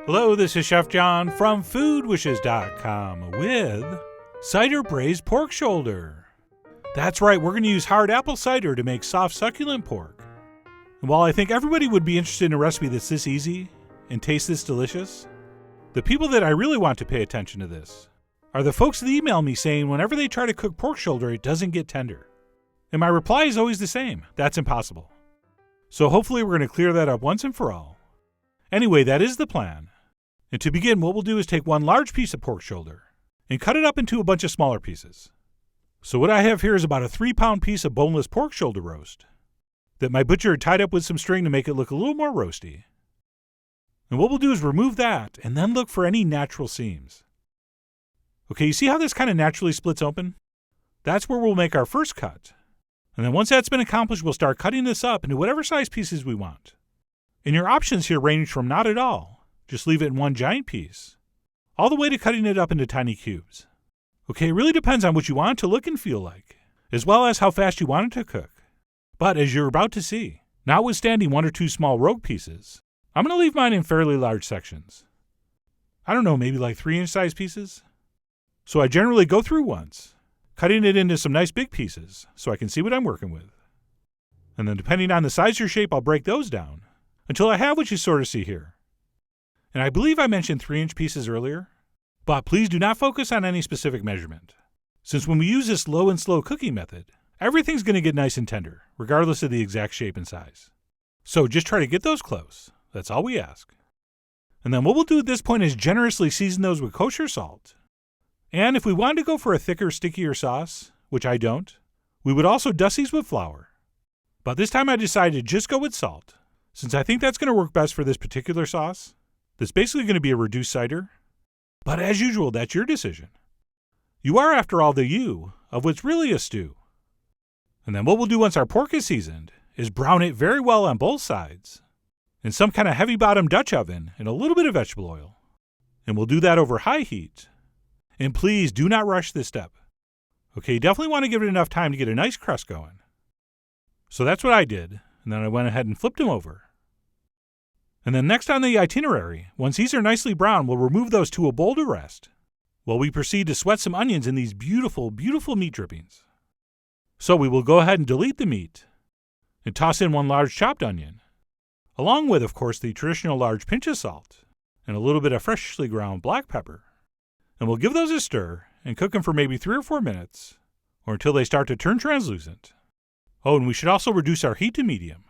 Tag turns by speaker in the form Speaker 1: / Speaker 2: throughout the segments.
Speaker 1: Hello, this is Chef John from foodwishes.com with Cider-Braised Pork Shoulder. That's right, we're going to use hard apple cider to make soft, succulent pork. And while I think everybody would be interested in a recipe that's this easy and tastes this delicious, the people that I really want to pay attention to this are the folks that email me saying whenever they try to cook pork shoulder, it doesn't get tender. And my reply is always the same: that's impossible. So hopefully we're going to clear that up once and for all. Anyway, that is the plan. And to begin, what we'll do is take one large piece of pork shoulder and cut it up into a bunch of smaller pieces. So what I have here is about a 3-pound piece of boneless pork shoulder roast that my butcher had tied up with some string to make it look a little more roasty. And what we'll do is remove that and then look for any natural seams. Okay, you see how this kind of naturally splits open? That's where we'll make our first cut. And then once that's been accomplished, we'll start cutting this up into whatever size pieces we want. And your options here range from not at all, just leave it in one giant piece, all the way to cutting it up into tiny cubes. Okay, it really depends on what you want it to look and feel like, as well as how fast you want it to cook. But as you're about to see, notwithstanding 1 or 2 small rogue pieces, I'm going to leave mine in fairly large sections. I don't know, maybe like 3-inch size pieces? So I generally go through once, cutting it into some nice big pieces so I can see what I'm working with. And then depending on the size or shape, I'll break those down until I have what you sort of see here. And I believe I mentioned 3-inch pieces earlier, but please do not focus on any specific measurement, since when we use this low and slow cooking method, everything's going to get nice and tender, regardless of the exact shape and size. So just try to get those close. That's all we ask. And then what we'll do at this point is generously season those with kosher salt. And if we wanted to go for a thicker, stickier sauce, which I don't, we would also dust these with flour. But this time I decided to just go with salt, since I think that's going to work best for this particular sauce. That's basically going to be a reduced cider. But as usual, that's your decision. You are, after all, the you of what's really a stew. And then what we'll do once our pork is seasoned is brown it very well on both sides in some kind of heavy-bottom Dutch oven and a little bit of vegetable oil. And we'll do that over high heat. And please do not rush this step. Okay, you definitely want to give it enough time to get a nice crust going. So that's what I did, and then I went ahead and flipped them over. And then next on the itinerary, once these are nicely brown, we'll remove those to a bowl to rest, while we proceed to sweat some onions in these beautiful, beautiful meat drippings. So we will go ahead and delete the meat, and toss in 1 large chopped onion, along with, of course, the traditional large pinch of salt, and a little bit of freshly ground black pepper. And we'll give those a stir, and cook them for maybe 3 or 4 minutes, or until they start to turn translucent. Oh, and we should also reduce our heat to medium.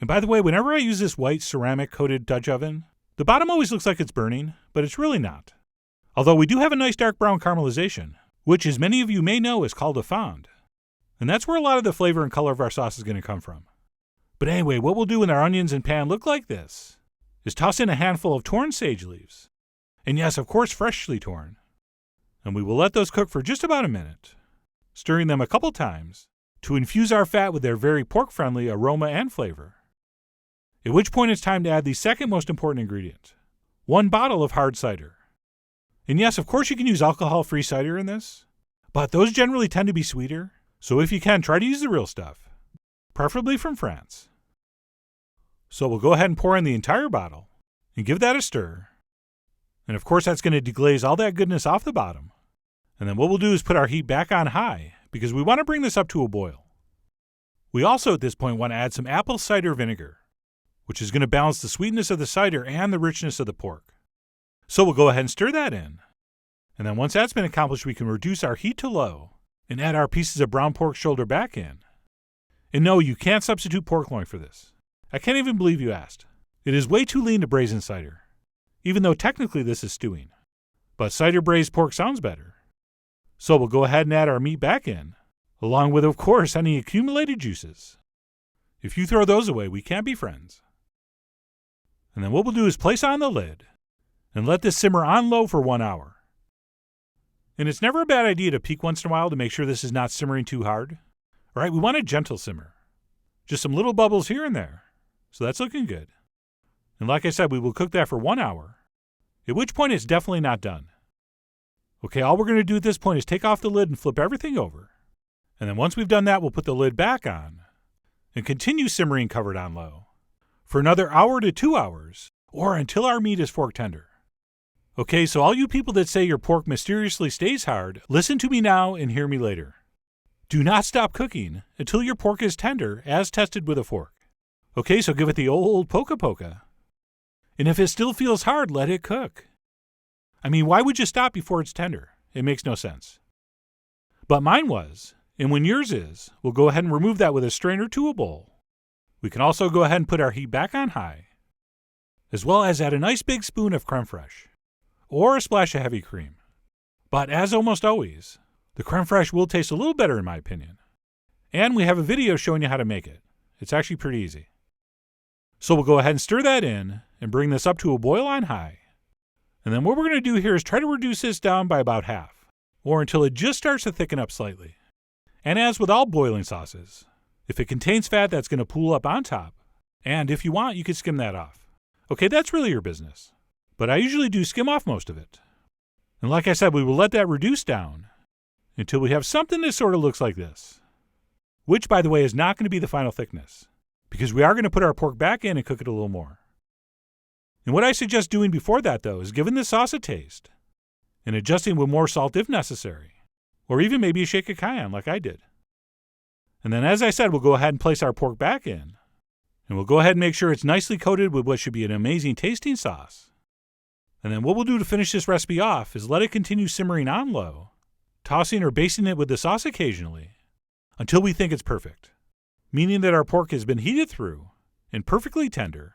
Speaker 1: And by the way, whenever I use this white ceramic-coated Dutch oven, the bottom always looks like it's burning, but it's really not. Although we do have a nice dark brown caramelization, which, as many of you may know, is called a fond. And that's where a lot of the flavor and color of our sauce is going to come from. But anyway, what we'll do when our onions and pan look like this is toss in a handful of torn sage leaves. And yes, of course, freshly torn. And we will let those cook for just about a minute, stirring them a couple times to infuse our fat with their very pork-friendly aroma and flavor. At which point it's time to add the second most important ingredient, 1 bottle of hard cider. And yes, of course you can use alcohol-free cider in this, but those generally tend to be sweeter, so if you can, try to use the real stuff, preferably from France. So we'll go ahead and pour in the entire bottle and give that a stir. And of course that's going to deglaze all that goodness off the bottom. And then what we'll do is put our heat back on high, because we want to bring this up to a boil. We also at this point want to add some apple cider vinegar, which is going to balance the sweetness of the cider and the richness of the pork. So we'll go ahead and stir that in. And then once that's been accomplished, we can reduce our heat to low and add our pieces of brown pork shoulder back in. And no, you can't substitute pork loin for this. I can't even believe you asked. It is way too lean to braise in cider, even though technically this is stewing. But cider-braised pork sounds better. So we'll go ahead and add our meat back in, along with, of course, any accumulated juices. If you throw those away, we can't be friends. And then what we'll do is place on the lid and let this simmer on low for 1 hour. And it's never a bad idea to peek once in a while to make sure this is not simmering too hard. All right, we want a gentle simmer. Just some little bubbles here and there. So that's looking good. And like I said, we will cook that for 1 hour, at which point it's definitely not done. Okay, all we're going to do at this point is take off the lid and flip everything over. And then once we've done that, we'll put the lid back on and continue simmering covered on low for another hour to 2 hours, or until our meat is fork tender. Okay, so all you people that say your pork mysteriously stays hard, listen to me now and hear me later. Do not stop cooking until your pork is tender, as tested with a fork. Okay, so give it the old poka. And if it still feels hard, let it cook. I mean, why would you stop before it's tender? It makes no sense. But mine was, and when yours is, we'll go ahead and remove that with a strainer to a bowl. We can also go ahead and put our heat back on high, as well as add a nice big spoon of creme fraiche, or a splash of heavy cream. But as almost always, the creme fraiche will taste a little better in my opinion. And we have a video showing you how to make it. It's actually pretty easy. So we'll go ahead and stir that in and bring this up to a boil on high. And then what we're going to do here is try to reduce this down by about half, or until it just starts to thicken up slightly. And as with all boiling sauces, if it contains fat, that's going to pool up on top. And if you want, you can skim that off. Okay, that's really your business. But I usually do skim off most of it. And like I said, we will let that reduce down until we have something that sort of looks like this. Which, by the way, is not going to be the final thickness, because we are going to put our pork back in and cook it a little more. And what I suggest doing before that, though, is giving the sauce a taste and adjusting with more salt if necessary, or even maybe a shake of cayenne like I did. And then, as I said, we'll go ahead and place our pork back in, and we'll go ahead and make sure it's nicely coated with what should be an amazing tasting sauce. And then what we'll do to finish this recipe off is let it continue simmering on low, tossing or basting it with the sauce occasionally, until we think it's perfect, meaning that our pork has been heated through and perfectly tender,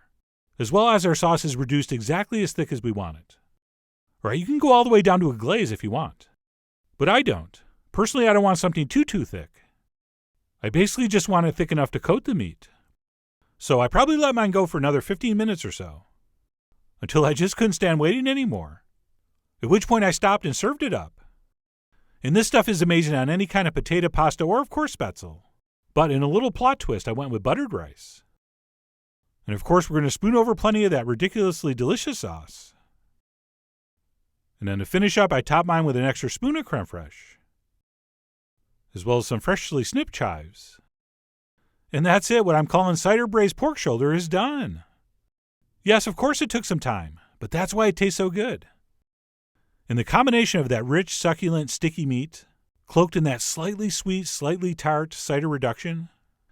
Speaker 1: as well as our sauce is reduced exactly as thick as we want it. Right, you can go all the way down to a glaze if you want, but I don't. Personally, I don't want something too thick. I basically just want it thick enough to coat the meat. So I probably let mine go for another 15 minutes or so, until I just couldn't stand waiting anymore, at which point I stopped and served it up. And this stuff is amazing on any kind of potato, pasta, or of course spätzle. But in a little plot twist, I went with buttered rice. And of course, we're going to spoon over plenty of that ridiculously delicious sauce. And then to finish up, I top mine with an extra spoon of creme fraiche, as well as some freshly snipped chives. And that's it. What I'm calling cider-braised pork shoulder is done. Yes, of course it took some time, but that's why it tastes so good. And the combination of that rich, succulent, sticky meat, cloaked in that slightly sweet, slightly tart cider reduction,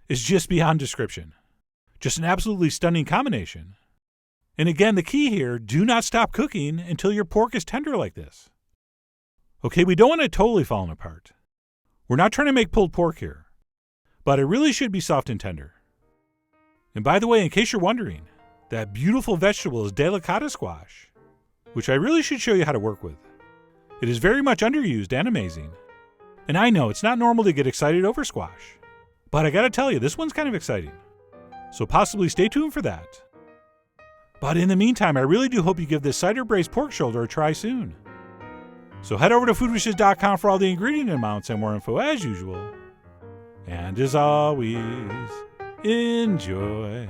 Speaker 1: is just beyond description. Just an absolutely stunning combination. And again, the key here, do not stop cooking until your pork is tender like this. Okay, we don't want it totally falling apart. We're not trying to make pulled pork here, but it really should be soft and tender. And by the way, in case you're wondering, that beautiful vegetable is delicata squash, which I really should show you how to work with. It is very much underused and amazing. And I know it's not normal to get excited over squash, but I gotta tell you, this one's kind of exciting. So possibly stay tuned for that. But in the meantime, I really do hope you give this cider-braised pork shoulder a try soon. So head over to foodwishes.com for all the ingredient amounts and more info as usual. And as always, enjoy.